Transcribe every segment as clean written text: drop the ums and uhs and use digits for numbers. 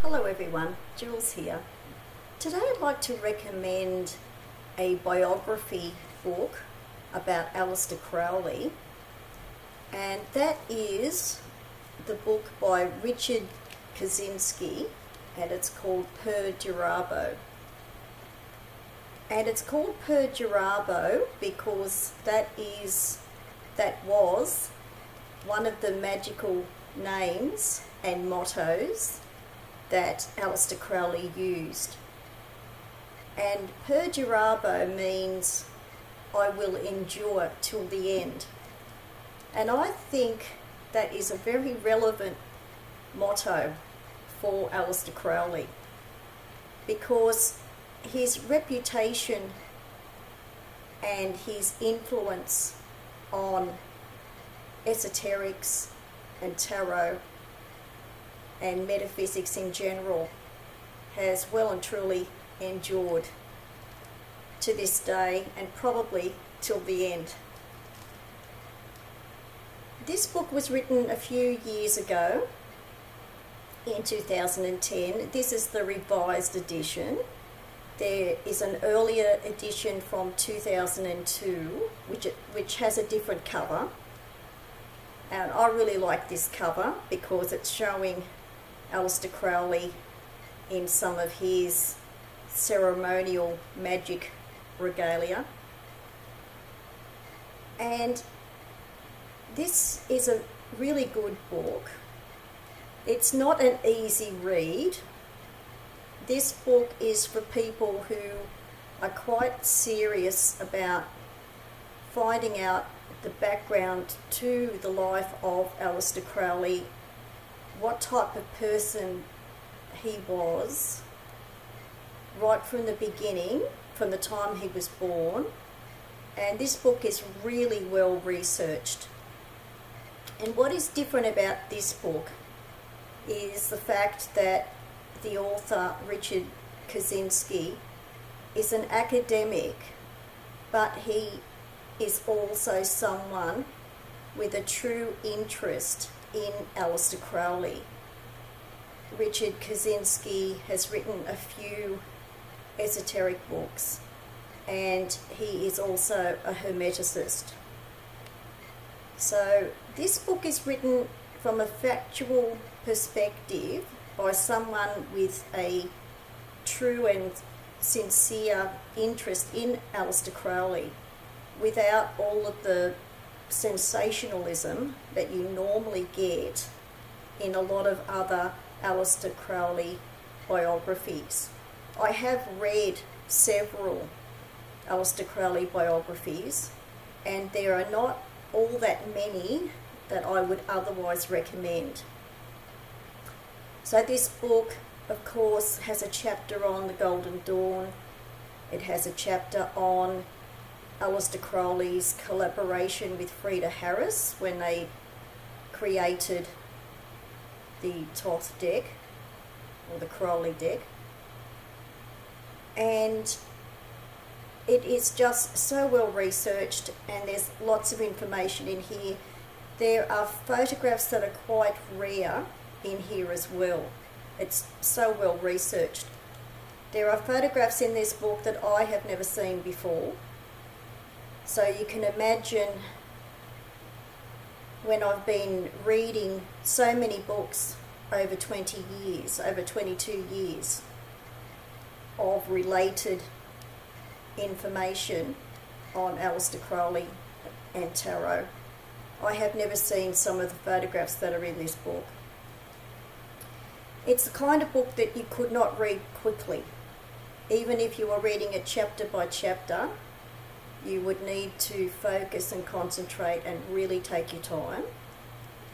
Hello everyone, Jules here. Today I'd like to recommend a biography book about Aleister Crowley, and that is the book by Richard Kaczynski, and it's called Perdurabo. And it's called Perdurabo because that was one of the magical names and mottos that Aleister Crowley used. And Perdurabo means I will endure till the end. And I think that is a very relevant motto for Aleister Crowley, because his reputation and his influence on esoterics and tarot and metaphysics in general has well and truly endured to this day and probably till the end. This book was written a few years ago in 2010. This is the revised edition. There is an earlier edition from 2002 which has a different cover, and I really like this cover because it's showing Aleister Crowley in some of his ceremonial magic regalia. And this is a really good book. It's not an easy read. This book is for people who are quite serious about finding out the background to the life of Aleister Crowley, what type of person he was right from the beginning, from the time he was born. And this book is really well researched. And what is different about this book is the fact that the author, Richard Kaczynski, is an academic, but he is also someone with a true interest in Aleister Crowley. Richard Kaczynski has written a few esoteric books, and he is also a hermeticist. So this book is written from a factual perspective by someone with a true and sincere interest in Aleister Crowley, without all of the sensationalism that you normally get in a lot of other Aleister Crowley biographies. I have read several Aleister Crowley biographies, and there are not all that many that I would otherwise recommend. So this book, of course, has a chapter on the Golden Dawn. It has a chapter on Aleister Crowley's collaboration with Frida Harris when they created the Thoth deck, or the Crowley deck. And it is just so well researched, and there's lots of information in here. There are photographs that are quite rare in here as well. It's so well researched. There are photographs in this book that I have never seen before. So you can imagine, when I've been reading so many books over 20 years, over 22 years of related information on Aleister Crowley and tarot, I have never seen some of the photographs that are in this book. It's the kind of book that you could not read quickly. Even if you were reading it chapter by chapter, you would need to focus and concentrate and really take your time.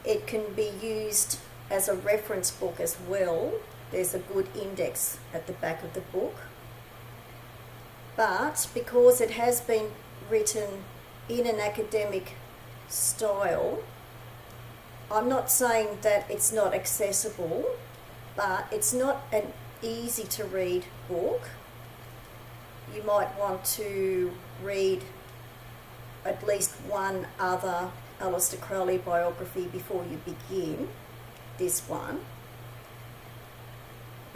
It can be used as a reference book as well. There's a good index at the back of the book. But because it has been written in an academic style, I'm not saying that it's not accessible, but it's not an easy to read book. You might want to read at least one other Aleister Crowley biography before you begin this one.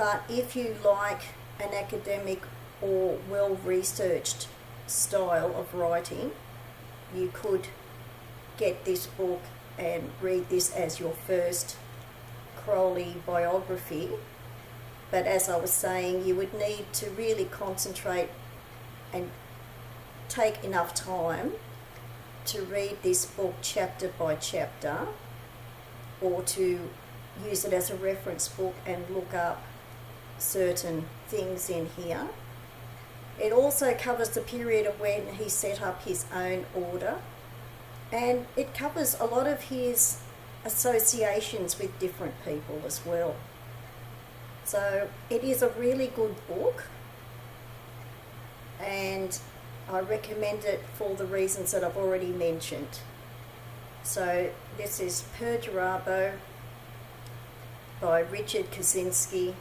But if you like an academic or well-researched style of writing, you could get this book and read this as your first Crowley biography. But as I was saying, you would need to really concentrate and take enough time to read this book chapter by chapter, or to use it as a reference book and look up certain things in here. It also covers the period of when he set up his own order, and it covers a lot of his associations with different people as well. So it is a really good book, and I recommend it for the reasons that I've already mentioned. So this is Perdurabo by Richard Kaczynski,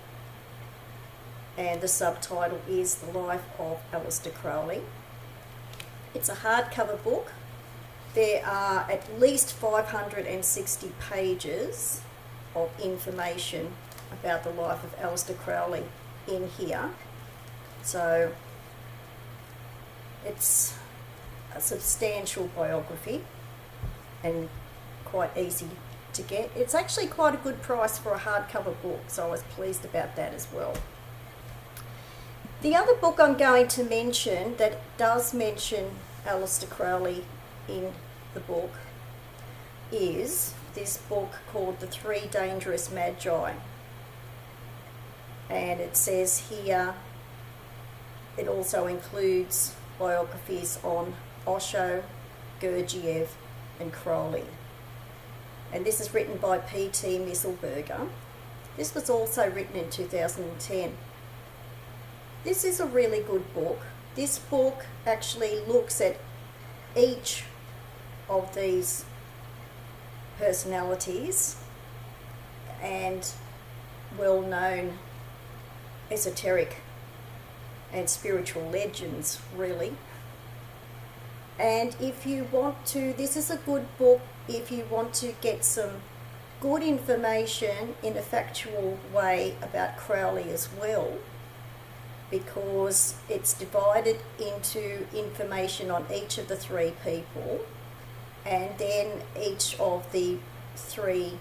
and the subtitle is The Life of Aleister Crowley. It's a hardcover book. There are at least 560 pages of information about the life of Aleister Crowley in here. So it's a substantial biography and quite easy to get. It's actually quite a good price for a hardcover book, so I was pleased about that as well. The other book I'm going to mention that does mention Aleister Crowley in the book is this book called The Three Dangerous Magi. And it says here, it also includes biographies on Osho, Gurdjieff and Crowley. And this is written by P.T. Mistlberger. This was also written in 2010. This is a really good book. This book actually looks at each of these personalities and well-known esoteric and spiritual legends, really. And if you want to, this is a good book if you want to get some good information in a factual way about Crowley as well, because it's divided into information on each of the three people, and then each of the three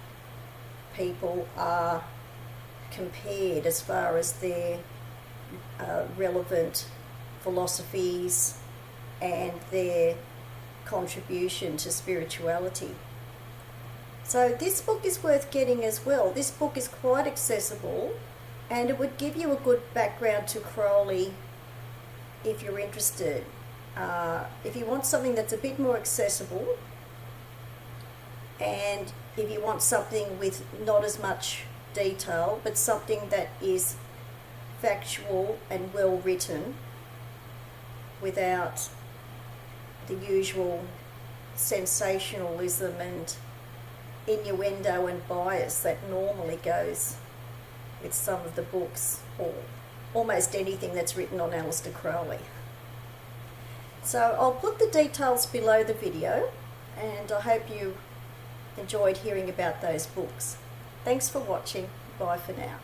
people are compared as far as their relevant philosophies and their contribution to spirituality. So this book is worth getting as well. This book is quite accessible, and it would give you a good background to Crowley if you're interested. If you want something that's a bit more accessible, and if you want something with not as much detail, but something that is factual and well written without the usual sensationalism and innuendo and bias that normally goes with some of the books, or almost anything that's written on Aleister Crowley. So I'll put the details below the video, and I hope you enjoyed hearing about those books. Thanks for watching. Bye for now.